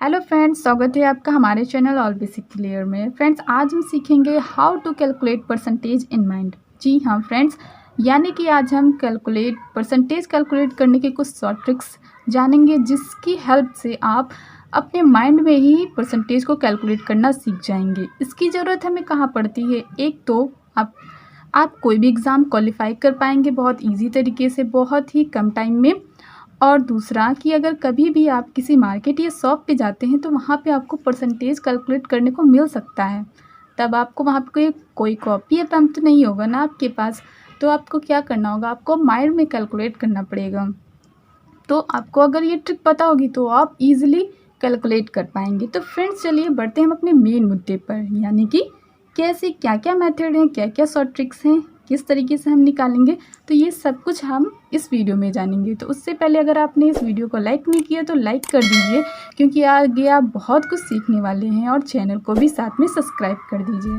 Hello friends, स्वागत है आपका हमारे चैनल ऑल बेसिक क्लियर में। फ्रेंड्स, आज हम सीखेंगे how to calculate percentage in mind. जी हाँ फ्रेंड्स, यानी कि आज हम परसेंटेज कैलकुलेट करने के कुछ शॉर्ट ट्रिक्स जानेंगे, जिसकी हेल्प से आप अपने माइंड में ही परसेंटेज को कैलकुलेट करना सीख जाएंगे। इसकी ज़रूरत हमें कहाँ पड़ती है? एक तो आप कोई भी एग्ज़ाम क्वालिफाई कर पाएंगे बहुत ईजी तरीके से, बहुत ही कम टाइम में। और दूसरा कि अगर कभी भी आप किसी मार्केट या शॉप पे जाते हैं तो वहाँ पे आपको परसेंटेज कैलकुलेट करने को मिल सकता है। तब आपको वहाँ पे कोई कॉपी या पेन तो नहीं होगा ना आपके पास, तो आपको क्या करना होगा, आपको माइंड में कैलकुलेट करना पड़ेगा। तो आपको अगर ये ट्रिक पता होगी तो आप इजीली कैलकुलेट कर पाएंगे। तो फ्रेंड्स, चलिए बढ़ते हैं हम अपने मेन मुद्दे पर, यानी कि कैसे क्या क्या मेथड हैं, क्या क्या शॉर्ट ट्रिक्स हैं, किस तरीके से हम निकालेंगे। तो ये सब कुछ हम इस वीडियो में जानेंगे। तो उससे पहले अगर आपने इस वीडियो को लाइक नहीं किया तो लाइक कर दीजिए, क्योंकि आगे आप बहुत कुछ सीखने वाले हैं। और चैनल को भी साथ में सब्सक्राइब कर दीजिए।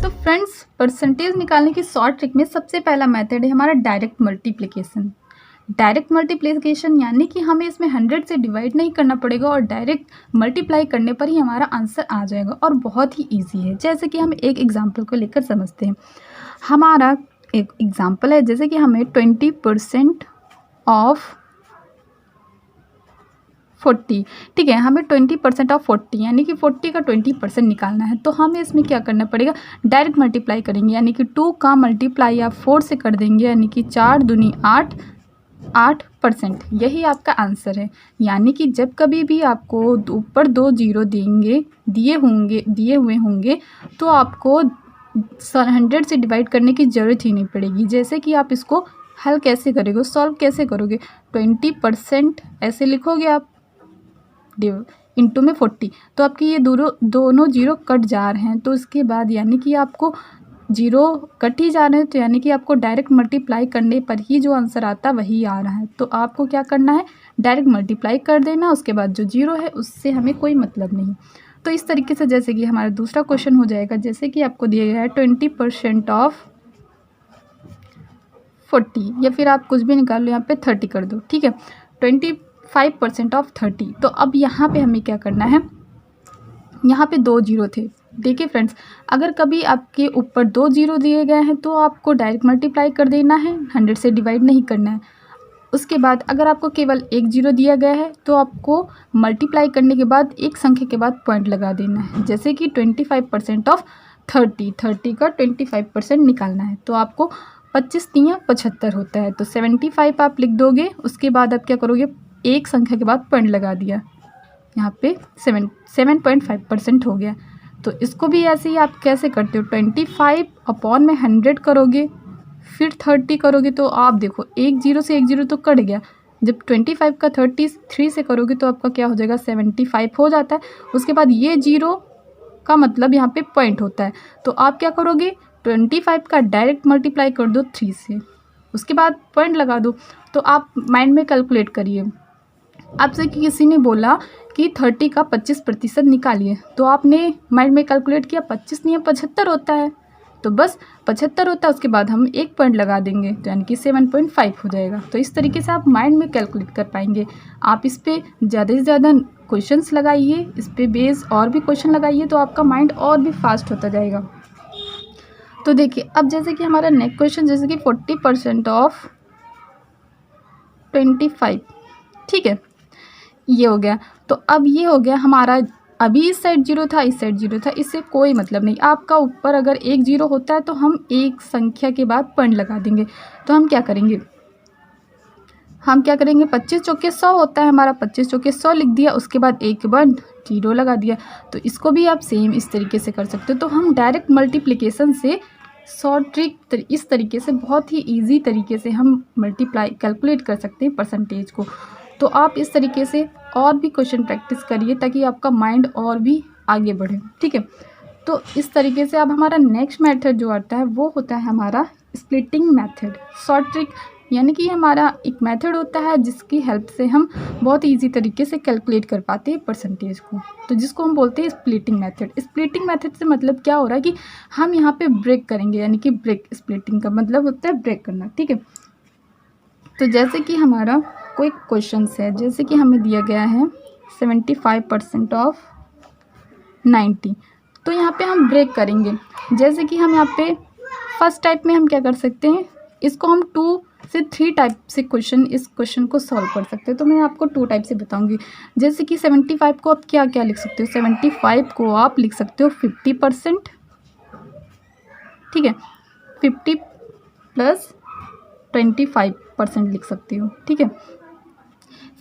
तो फ्रेंड्स, परसेंटेज निकालने की शॉर्ट ट्रिक में सबसे पहला मेथड है हमारा डायरेक्ट मल्टीप्लिकेशन। डायरेक्ट मल्टीप्लिकेशन यानी कि हमें इसमें 100 से डिवाइड नहीं करना पड़ेगा और डायरेक्ट मल्टीप्लाई करने पर ही हमारा आंसर आ जाएगा, और बहुत ही इजी है। जैसे कि हम एक एग्जांपल को लेकर समझते हैं। हमारा एक एग्जांपल है, जैसे कि हमें 20% ऑफ 40, ठीक है, हमें 20% ऑफ 40 यानी कि 40 का 20% निकालना है। तो हमें इसमें क्या करना पड़ेगा, डायरेक्ट मल्टीप्लाई करेंगे, यानी कि 2 का मल्टीप्लाई आप 4 से कर देंगे, यानी कि 4 दूनी 8, 8%। यही आपका आंसर है। यानी कि जब कभी भी आपको ऊपर 2 जीरो दिए हुए होंगे तो आपको 100 से डिवाइड करने की ज़रूरत ही नहीं पड़ेगी। जैसे कि आप इसको हल कैसे करोगे, सॉल्व कैसे करोगे, 20% ऐसे लिखोगे आप इंटू में 40, तो आपके ये दोनों जीरो कट जा रहे हैं। तो इसके बाद यानी कि आपको जीरो कट ही जा रहे हैं, तो यानी कि आपको डायरेक्ट मल्टीप्लाई करने पर ही जो आंसर आता वही आ रहा है। तो आपको क्या करना है, डायरेक्ट मल्टीप्लाई कर देना, उसके बाद जो जीरो है उससे हमें कोई मतलब नहीं। तो इस तरीके से जैसे कि हमारा दूसरा क्वेश्चन हो जाएगा, जैसे कि आपको दिया गया है 20% ऑफ 40, या फिर आप कुछ भी निकाल लो, यहाँ पे 30 कर दो, ठीक है, 25% ऑफ 30। तो अब यहाँ पे हमें क्या करना है, यहाँ पे 2 जीरो थे। देखिए फ्रेंड्स, अगर कभी आपके ऊपर 2 जीरो दिए गए हैं तो आपको डायरेक्ट मल्टीप्लाई कर देना है, 100 से डिवाइड नहीं करना है। उसके बाद अगर आपको केवल 1 जीरो दिया गया है तो आपको मल्टीप्लाई करने के बाद एक संख्या के बाद पॉइंट लगा देना है। जैसे कि 25% ऑफ 30 का 25% निकालना है, तो आपको 25 तियाँ 75 होता है, तो 75 आप लिख दोगे। उसके बाद आप क्या करोगे, एक संख्या के बाद पॉइंट लगा दिया, यहाँ पे 7.5% हो गया। तो इसको भी ऐसे ही आप कैसे करते हो, 25 अपॉन में 100 करोगे, फिर 30 करोगे, तो आप देखो एक जीरो से एक जीरो तो कट गया। जब 25 का 33 से करोगे तो आपका क्या हो जाएगा, 75 हो जाता है। उसके बाद ये जीरो का मतलब यहाँ पे पॉइंट होता है, तो आप क्या करोगे, 25 का डायरेक्ट मल्टीप्लाई कर दो 3 से, उसके बाद पॉइंट लगा दो। तो आप माइंड में कैलकुलेट करिए। आपसे किसी ने बोला कि 30 का 25% निकालिए, तो आपने माइंड में कैलकुलेट किया, 25 नहीं 75 होता है, तो बस 75 होता है, उसके बाद हम एक पॉइंट लगा देंगे, तो यानी कि 7.5 हो जाएगा। तो इस तरीके से आप माइंड में कैलकुलेट कर पाएंगे। आप इस पर ज़्यादा से ज़्यादा क्वेश्चंस लगाइए, इस पर बेस और भी क्वेश्चन लगाइए, तो आपका माइंड और भी फास्ट होता जाएगा। तो देखिए, अब जैसे कि हमारा नेक्स्ट क्वेश्चन, जैसे कि 40% ऑफ 25, ठीक है, ये हो गया। तो अब ये हो गया हमारा, अभी इस साइड जीरो था, इस साइड जीरो था, इससे कोई मतलब नहीं। आपका ऊपर अगर एक जीरो होता है तो हम एक संख्या के बाद पॉइंट लगा देंगे। तो हम क्या करेंगे, 25 चौके 100 होता है हमारा, 25 चौके 100 लिख दिया, उसके बाद एक के बाद जीरो लगा दिया। तो इसको भी आप सेम इस तरीके से कर सकते हो। तो हम डायरेक्ट मल्टीप्लिकेशन से शॉर्ट ट्रिक इस तरीके से बहुत ही ईजी तरीके से हम कैलकुलेट कर सकते हैं परसेंटेज को। तो आप इस तरीके से और भी क्वेश्चन प्रैक्टिस करिए ताकि आपका माइंड और भी आगे बढ़े, ठीक है। तो इस तरीके से अब हमारा नेक्स्ट मेथड जो आता है वो होता है हमारा स्प्लिटिंग मेथड। शॉर्ट ट्रिक यानी कि हमारा एक मेथड होता है जिसकी हेल्प से हम बहुत इजी तरीके से कैलकुलेट कर पाते हैं परसेंटेज को, तो जिसको हम बोलते हैं स्प्लिटिंग मेथड। स्प्लिटिंग मेथड से मतलब क्या हो रहा है कि हम यहाँ पे ब्रेक करेंगे, यानी कि ब्रेक, स्प्लिटिंग का मतलब होता है ब्रेक करना, ठीक है। तो जैसे कि हमारा कोई क्वेश्चन है, जैसे कि हमें दिया गया है 75% ऑफ 90, तो यहाँ पे हम ब्रेक करेंगे। जैसे कि हम यहाँ पे फर्स्ट टाइप में हम क्या कर सकते हैं, इसको हम 2 से 3 टाइप से इस क्वेश्चन को सॉल्व कर सकते हैं। तो मैं आपको 2 टाइप से बताऊंगी। जैसे कि 75 को आप क्या क्या लिख सकते हो, 75 को आप लिख सकते हो 50%, ठीक है, 50 प्लस 25% लिख सकते हो, ठीक है।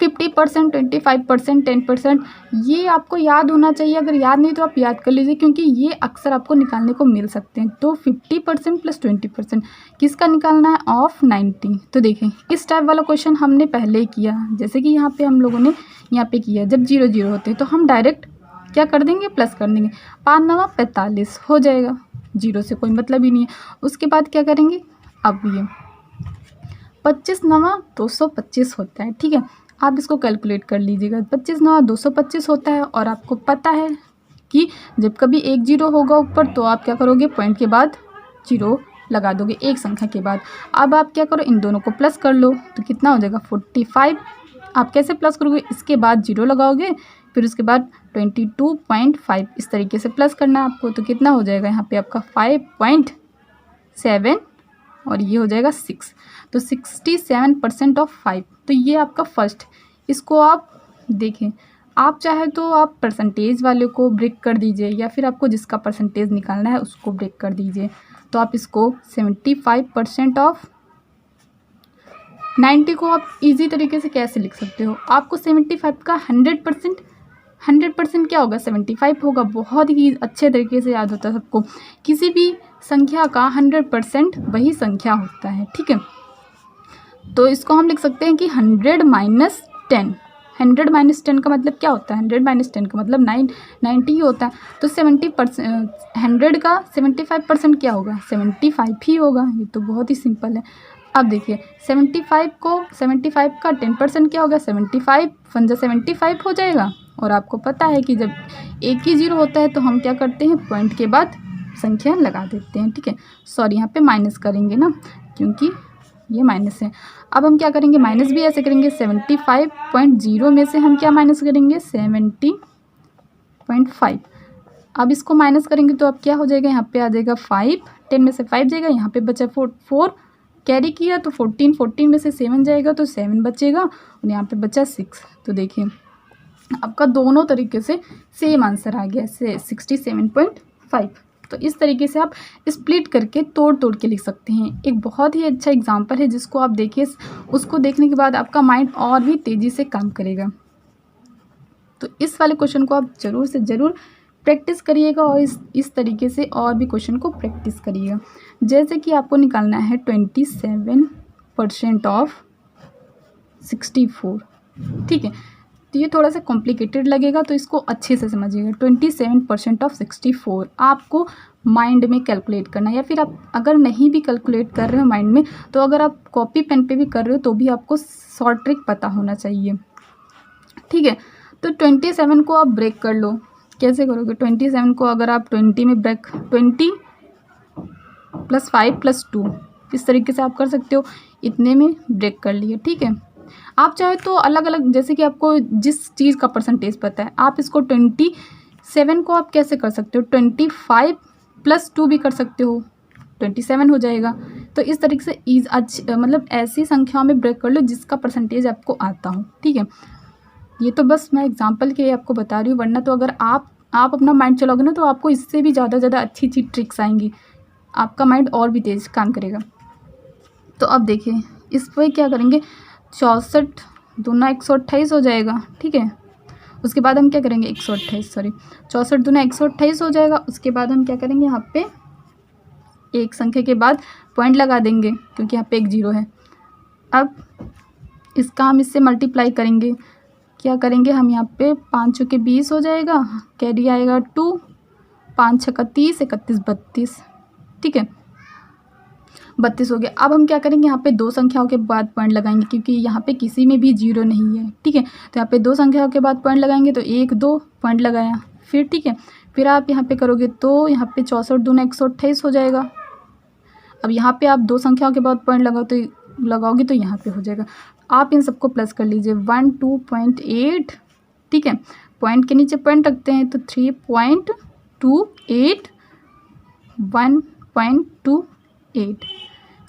50%, 25%, 10%, ये आपको याद होना चाहिए। अगर याद नहीं तो आप याद कर लीजिए, क्योंकि ये अक्सर आपको निकालने को मिल सकते हैं। तो 50% प्लस 20% किसका निकालना है, ऑफ 90। तो देखें, इस टाइप वाला क्वेश्चन हमने पहले ही किया। जैसे कि यहाँ पे हम लोगों ने यहाँ पे किया, जब 0 0 होते हैं तो हम डायरेक्ट क्या कर देंगे, प्लस कर देंगे। 5 9 45 हो जाएगा, 0 से कोई मतलब ही नहीं है। उसके बाद क्या करेंगे, अब ये 25 9 225 होता है, ठीक है। आप इसको कैलकुलेट कर लीजिएगा। 25 9 225 होता है। और आपको पता है कि जब कभी 1 0 होगा ऊपर, तो आप क्या करोगे, पॉइंट के बाद 0 लगा दोगे, एक संख्या के बाद। अब आप क्या करो, इन दोनों को प्लस कर लो, तो कितना हो जाएगा, 45। आप कैसे प्लस करोगे, इसके बाद 0 लगाओगे, फिर उसके बाद 22.5, इस तरीके से प्लस करना है आपको। तो कितना हो जाएगा यहाँ पे आपका 5.7 और ये हो जाएगा 6। तो 67% ऑफ 5। तो ये आपका फर्स्ट। इसको आप देखें, आप चाहे तो आप परसेंटेज वाले को ब्रेक कर दीजिए, या फिर आपको जिसका परसेंटेज निकालना है उसको ब्रेक कर दीजिए। तो आप इसको 75% ऑफ 90 को आप इजी तरीके से कैसे लिख सकते हो, आपको 75 का 100% क्या होगा, 75 होगा। बहुत ही अच्छे तरीके से याद होता है सबको। किसी भी संख्या का 100% वही संख्या होता है, ठीक है। तो इसको हम लिख सकते हैं कि 100 माइनस 10। 100 माइनस 10 का मतलब क्या होता है, 100 माइनस 10 का मतलब 90 ही होता है। तो 70%, 100 का 75% क्या होगा, 75 ही होगा। ये तो बहुत ही सिंपल है। अब देखिए, 75 का 10% क्या होगा, 75 फंजा 75 हो जाएगा। और आपको पता है कि जब एक ही 0 होता है तो हम क्या करते हैं, पॉइंट के बाद संख्या लगा देते हैं, ठीक है। सॉरी, यहाँ पे माइनस करेंगे ना, क्योंकि ये माइनस है। अब हम क्या करेंगे, माइनस भी ऐसे करेंगे। 75.0 में से हम क्या माइनस करेंगे, 70.5। अब इसको माइनस करेंगे तो अब क्या हो जाएगा, यहाँ पे आ जाएगा 5। 10 में से 5 जाएगा, यहाँ पे बचा 4 कैरी किया तो 14 में से 7 जाएगा तो 7 बचेगा, और यहाँ पे बचा 6। तो देखिए आपका दोनों तरीके से सेम आंसर आ गया, 67.5। तो इस तरीके से आप स्प्लिट करके तोड़ के लिख सकते हैं। एक बहुत ही अच्छा एग्जाम्पल है, जिसको आप देखिए, उसको देखने के बाद आपका माइंड और भी तेज़ी से काम करेगा। तो इस वाले क्वेश्चन को आप ज़रूर से ज़रूर प्रैक्टिस करिएगा, और इस तरीके से और भी क्वेश्चन को प्रैक्टिस करिएगा। जैसे कि आपको निकालना है 27% ऑफ 64, ठीक है। तो ये थोड़ा सा कॉम्प्लिकेटेड लगेगा, तो इसको अच्छे से समझिएगा। 27% ऑफ 64 आपको माइंड में कैलकुलेट करना है, या फिर आप अगर नहीं भी कैलकुलेट कर रहे हो माइंड में, तो अगर आप कॉपी पेन पे भी कर रहे हो तो भी आपको शॉर्ट ट्रिक पता होना चाहिए, ठीक है। तो 27 को आप ब्रेक कर लो। कैसे करोगे, 27 को अगर आप 20 में ब्रेक, 20 + 5 + 2, इस तरीके से आप कर सकते हो। इतने में ब्रेक कर लिए, ठीक है। आप चाहे तो अलग अलग, जैसे कि आपको जिस चीज़ का परसेंटेज पता है, आप इसको 27 को आप कैसे कर सकते हो, 25 + 2 भी कर सकते हो, 27 हो जाएगा। तो इस तरीके से मतलब ऐसी संख्याओं में ब्रेक कर लो जिसका परसेंटेज आपको आता हो, ठीक है। ये तो बस मैं एग्जांपल के लिए आपको बता रही हूँ, वरना तो अगर आप अपना माइंड चलाओगे ना, तो आपको इससे भी ज़्यादा अच्छी ट्रिक्स आएंगी, आपका माइंड और भी तेज़ काम करेगा। तो अब देखिए, इस पर क्या करेंगे, 64 दूना 128 हो जाएगा, ठीक है। उसके बाद हम क्या करेंगे, 64 दूना 128 हो जाएगा। उसके बाद हम क्या करेंगे, यहाँ पे एक संख्या के बाद पॉइंट लगा देंगे, क्योंकि यहाँ पे एक 0 है। अब इसका हम इससे मल्टीप्लाई करेंगे। क्या करेंगे हम, यहाँ पे 5 × 20 हो जाएगा, कैरी आएगा 2, 5 × 6 = 30, 31 32, ठीक है, 32 हो गया। अब हम क्या करेंगे, यहाँ पे 2 संख्याओं के बाद पॉइंट लगाएंगे, क्योंकि यहाँ पे किसी में भी 0 नहीं है, ठीक है। तो यहाँ पे 2 संख्याओं के बाद पॉइंट लगाएंगे, तो 1 2 पॉइंट लगाया, फिर ठीक है। फिर आप यहाँ पे करोगे तो यहाँ पे 64 दूना 128 हो जाएगा। अब यहाँ पे आप 2 संख्याओं के बाद पॉइंट लगाओ, तो लगाओगे तो यहाँ पे हो जाएगा। आप इन सबको प्लस कर लीजिए 12.8, ठीक है, पॉइंट के नीचे पॉइंट रखते हैं तो 3.28 1.28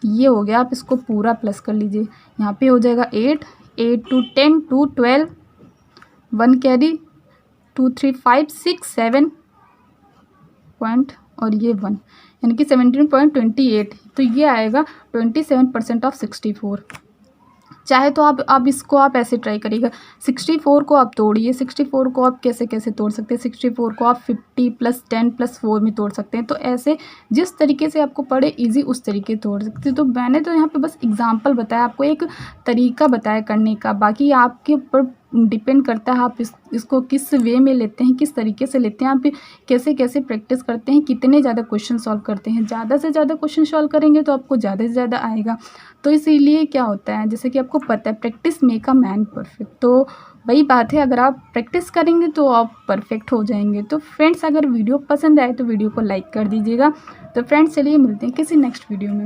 ये हो गया। आप इसको पूरा प्लस कर लीजिए, यहाँ पे हो जाएगा 8 8 2 10 2 12 1 कैरी 2 3 5 6 7 पॉइंट और ये 1 यानी कि 17.28। तो ये आएगा 27% ऑफ 64। चाहे तो आप इसको आप ऐसे ट्राई करिएगा, 64 को आप तोड़िए। 64 को आप कैसे कैसे तोड़ सकते हैं, 64 को आप 50 + 10 + 4 में तोड़ सकते हैं। तो ऐसे जिस तरीके से आपको पड़े इजी उस तरीके तोड़ सकते हैं। तो मैंने तो यहाँ पे बस एग्जांपल बताया, आपको एक तरीका बताया करने का, बाकी आपके ऊपर डिपेंड करता है आप इसको किस वे में लेते हैं, किस तरीके से लेते हैं, आप कैसे कैसे प्रैक्टिस करते हैं, कितने ज़्यादा क्वेश्चन सॉल्व करते हैं। ज़्यादा से ज़्यादा क्वेश्चन सॉल्व करेंगे तो आपको ज़्यादा से ज़्यादा आएगा। तो इसीलिए क्या होता है, जैसे कि आपको पता है practice make a man perfect, तो वही बात है, अगर आप प्रैक्टिस करेंगे तो आप परफेक्ट हो जाएंगे। तो फ्रेंड्स अगर वीडियो पसंद आए तो वीडियो को लाइक कर दीजिएगा। तो फ्रेंड्स चलिए मिलते हैं किसी नेक्स्ट वीडियो में।